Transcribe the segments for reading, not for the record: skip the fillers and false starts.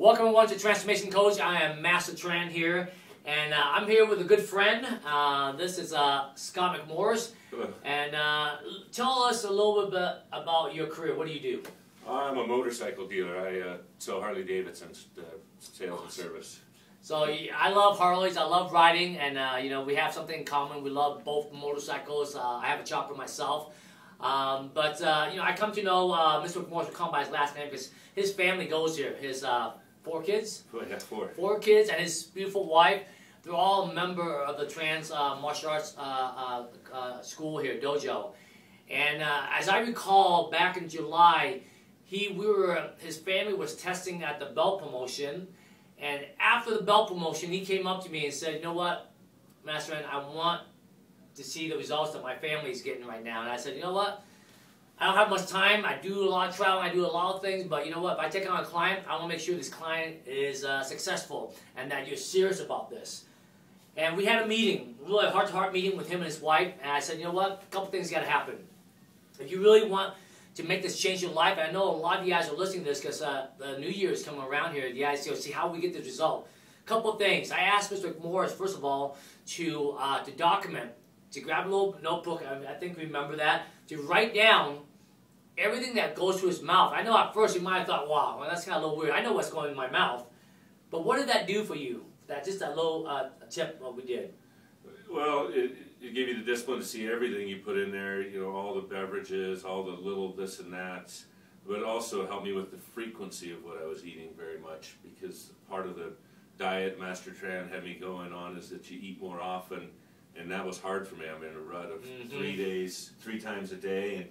Welcome everyone to Transformation Coach. I am Master Tran here, and I'm here with a good friend. This is Scott McMorris. And tell us a little bit about your career. What do you do? I'm a motorcycle dealer. I sell Harley Davidson's sales and service. So I love Harleys. I love riding, and you know, we have something in common. We love both motorcycles. I have a chopper myself. But you know, I come to know Mr. McMorris. We call him by his last name because his family goes here. His 4 kids? Yeah, 4. 4 kids and his beautiful wife. They're all a member of the Trans Martial Arts school here, dojo. And as I recall, back in July, his family was testing at the belt promotion. And after the belt promotion, he came up to me and said, "You know what, Master Ren, I want to see the results that my family is getting right now." And I said, "You know what? I don't have much time. I do a lot of traveling. I do a lot of things. But you know what? If I take on a client, I want to make sure this client is successful and that you're serious about this." And we had a meeting, really a heart-to-heart meeting with him and his wife. And I said, "You know what? A couple things got to happen. If you really want to make this change in your life," and I know a lot of you guys are listening to this because the New Year is coming around here. You guys see how we get the result. A couple of things. I asked Mr. McMorris, first of all, to document, to grab a little notebook. I think we remember that, to write down everything that goes through his mouth. I know at first you might have thought, "Wow, well, that's kind of a little weird. I know what's going in my mouth." But what did that do for you? Just that little tip what we did. Well, it gave you the discipline to see everything you put in there, you know, all the beverages, all the little this and that. But it also helped me with the frequency of what I was eating very much, because part of the diet Master Tran had me going on is that you eat more often, and that was hard for me. I'm in a rut of 3 days, 3 times a day,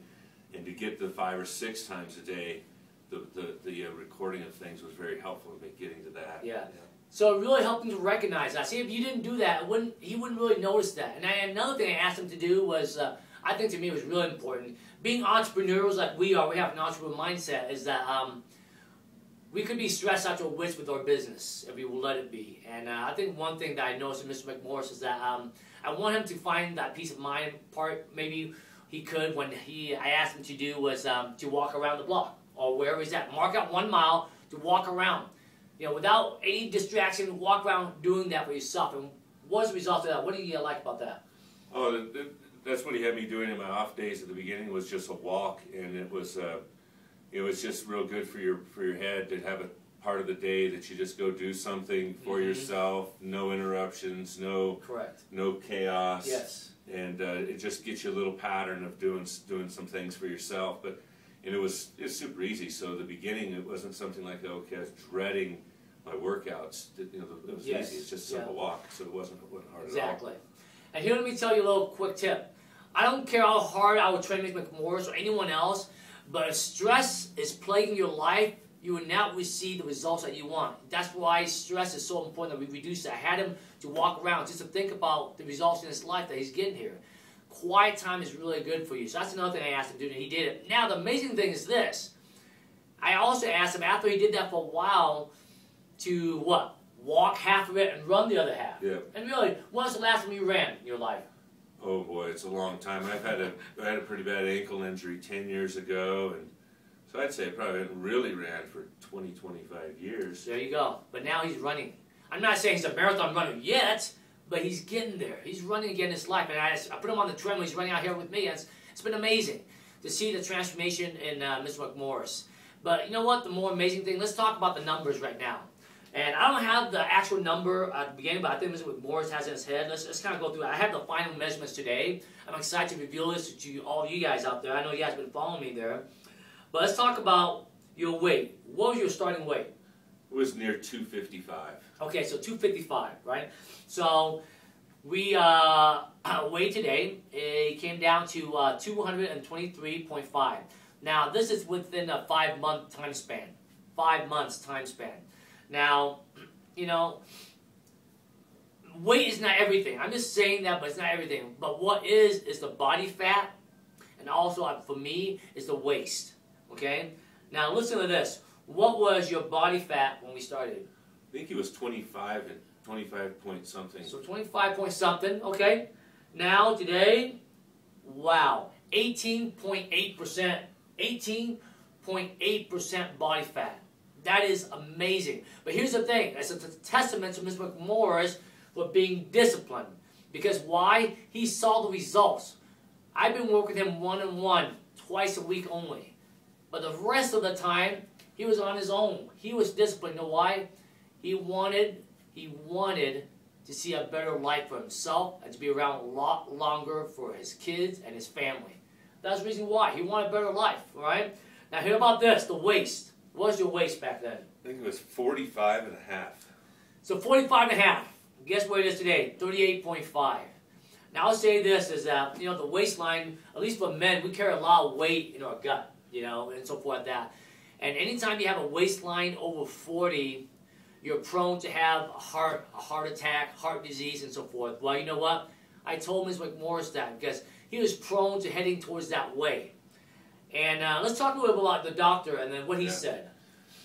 and to get to 5 or 6 times a day, the recording of things was very helpful in me getting to that. Yeah. So it really helped him to recognize that. See, if you didn't do that, he wouldn't really notice that. And another thing I asked him to do was, I think to me was really important. Being entrepreneurs like we are, we have an entrepreneur mindset, is that we could be stressed out to a wits with our business if we will let it be. And I think one thing that I noticed in Mr. McMorris is that I want him to find that peace of mind part. Maybe he could, when I asked him to do was to walk around the block or wherever he's at. Mark out 1 mile to walk around. You know, without any distraction, walk around doing that for yourself. And what's the result of that? What do you like about that? Oh, that's what he had me doing in my off days at the beginning, was just a walk, and it was just real good for your head to have a part of the day that you just go do something for yourself, no interruptions, no chaos. Yes. And it just gets you a little pattern of doing some things for yourself. And it's super easy. So at the beginning, it wasn't something like, okay, I was dreading my workouts. You know, it was easy. It's just a simple walk, so it wasn't hard at all. Exactly. And here, let me tell you a little quick tip. I don't care how hard I would train Mr. McMorris or anyone else, but if stress is plaguing your life, you will not receive the results that you want. That's why stress is so important that we reduce it. I had him to walk around just to think about the results in his life that he's getting here. Quiet time is really good for you. So that's another thing I asked him to do, and he did it. Now, the amazing thing is this. I also asked him, after he did that for a while, to what? Walk half of it and run the other half. Yeah. And really, when's the last time you ran in your life? Oh boy, it's a long time. I had a pretty bad ankle injury 10 years ago, and so I'd say I probably haven't really ran for 20, 25 years. There you go. But now he's running. I'm not saying he's a marathon runner yet, but he's getting there. He's running again in his life. And I put him on the treadmill. He's running out here with me. And it's been amazing to see the transformation in Mr. McMorris. But you know what? The more amazing thing, let's talk about the numbers right now. And I don't have the actual number at the beginning, but I think Mr. McMorris has it in his head. Let's kind of go through it. I have the final measurements today. I'm excited to reveal this to all you guys out there. I know you guys have been following me there. But let's talk about your weight. What was your starting weight? It was near 255. Okay, so 255, right? So we weighed today. It came down to 223.5. Now, this is within a 5-month time span. 5 months time span. Now, you know, weight is not everything. I'm just saying that, but it's not everything. But what is the body fat, and also, for me, is the waist. Okay? Now, listen to this. What was your body fat when we started? I think it was 25 and 25 point something. So 25 point something, okay. Now, today, wow, 18.8%. 18.8% body fat. That is amazing. But here's the thing. It's a testament to Mr. McMorris for being disciplined. Because why? He saw the results. I've been working with him one-on-one, twice a week only. But the rest of the time, he was on his own. He was disciplined. You know why? He wanted to see a better life for himself and to be around a lot longer for his kids and his family. That's the reason why. He wanted a better life, all right? Now, hear about this, the waist. What was your waist back then? I think it was 45 and a half. So 45 and a half. Guess what it is today? 38.5. Now, I'll say this is that, you know, the waistline, at least for men, we carry a lot of weight in our gut, you know, and so forth like that. And anytime you have a waistline over 40, you're prone to have a heart attack, heart disease, and so forth. Well, you know what? I told Ms. McMorris that because he was prone to heading towards that way. And let's talk a little bit about the doctor and then what he said.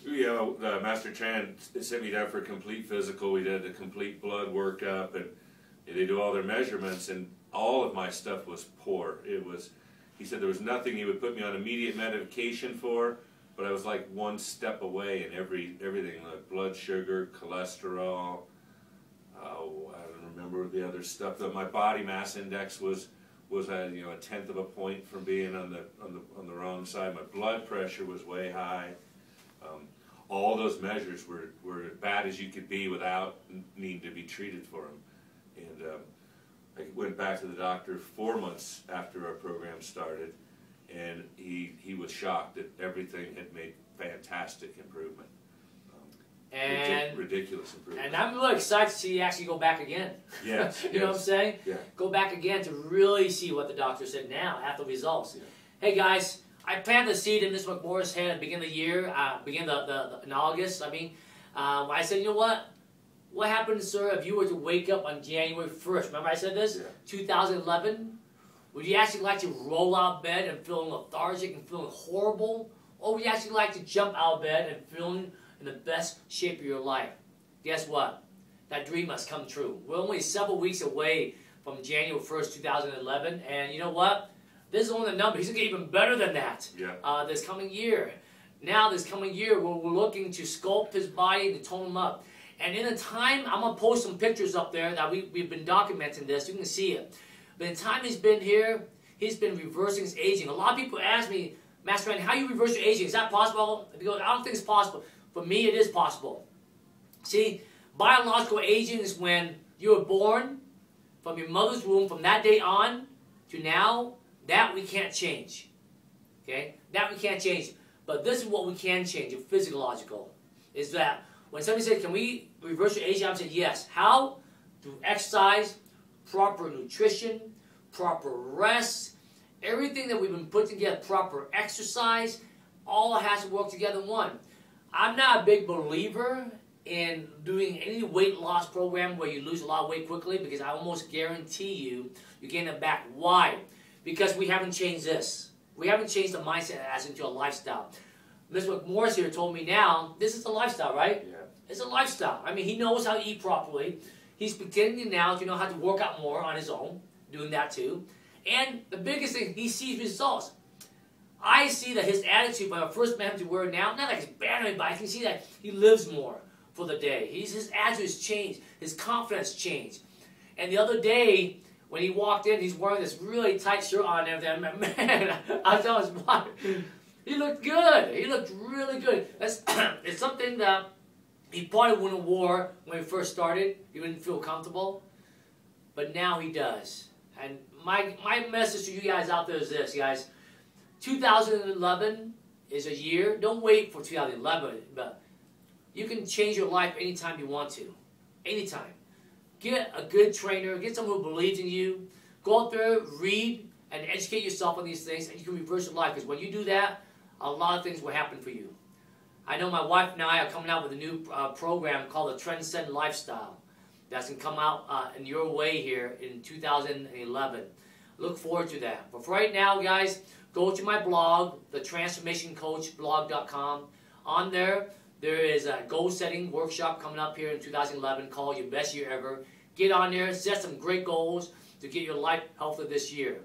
Yeah, Master Chan sent me down for a complete physical. We did a complete blood workup, and they do all their measurements, and all of my stuff was poor. He said there was nothing he would put me on immediate medication for, but I was like one step away in everything, like blood sugar, cholesterol. I don't remember the other stuff. My body mass index was at, you know, 1/10 of a point from being on the wrong side. My blood pressure was way high. All those measures were as bad as you could be without needing to be treated for them. And I went back to the doctor 4 months after our program started, and he was shocked that everything had made fantastic improvement. And ridiculous improvement. And I'm really excited to see you actually go back again. Yes. You know what I'm saying? Yeah. Go back again to really see what the doctor said now after the results. Yeah. Hey guys, I planted the seed in Ms. McMorris' head at the beginning of the year, in August. I said, you know what? What happens, sir, if you were to wake up on January 1st? Remember I said this? Yeah. 2011? Would you actually like to roll out of bed and feeling lethargic and feeling horrible? Or would you actually like to jump out of bed and feeling in the best shape of your life? Guess what? That dream must come true. We're only several weeks away from January 1st, 2011. And you know what? This is only the number. He's going to get even better than that this coming year. Now, this coming year, we're looking to sculpt his body, to tone him up. And in the time, I'm going to post some pictures up there that we've been documenting this. You can see it. But in the time he's been here, he's been reversing his aging. A lot of people ask me, Master Randy, how do you reverse your aging? Is that possible? I don't think it's possible. For me, it is possible. See, biological aging is when you were born from your mother's womb, from that day on to now. That we can't change. Okay? That we can't change. But this is what we can change, your physiological. Is that when somebody says, can we reverse your aging? I'm saying yes. How? Through exercise, proper nutrition, proper rest, everything that we've been putting together, proper exercise, all has to work together in one. I'm not a big believer in doing any weight loss program where you lose a lot of weight quickly, because I almost guarantee you're getting it back. Why? Because we haven't changed this. We haven't changed the mindset as into a lifestyle. Mr. McMorris here told me now, this is a lifestyle, right? Yeah. It's a lifestyle. I mean, he knows how to eat properly. He's beginning now to know how to work out more on his own, doing that too. And the biggest thing, he sees results. I see that his attitude, when I first met him to where now, not like he's bad at it, but I can see that he lives more for the day. His attitude has changed. His confidence changed. And the other day, when he walked in, he's wearing this really tight shirt on and everything. Man, I was telling his wife, he looked good. He looked really good. It's something that he probably wouldn't have wore when he first started. He wouldn't feel comfortable. But now he does. And my message to you guys out there is this, guys. 2011 is a year. Don't wait for 2011, but you can change your life anytime you want to. Anytime. Get a good trainer. Get someone who believes in you. Go out there, read, and educate yourself on these things, and you can reverse your life. Because when you do that, a lot of things will happen for you. I know my wife and I are coming out with a new program called the Transcend Lifestyle. That's going to come out in your way here in 2011. Look forward to that. But for right now, guys, go to my blog, thetransformationcoachblog.com. On there is a goal-setting workshop coming up here in 2011 called Your Best Year Ever. Get on there, set some great goals to get your life healthy this year.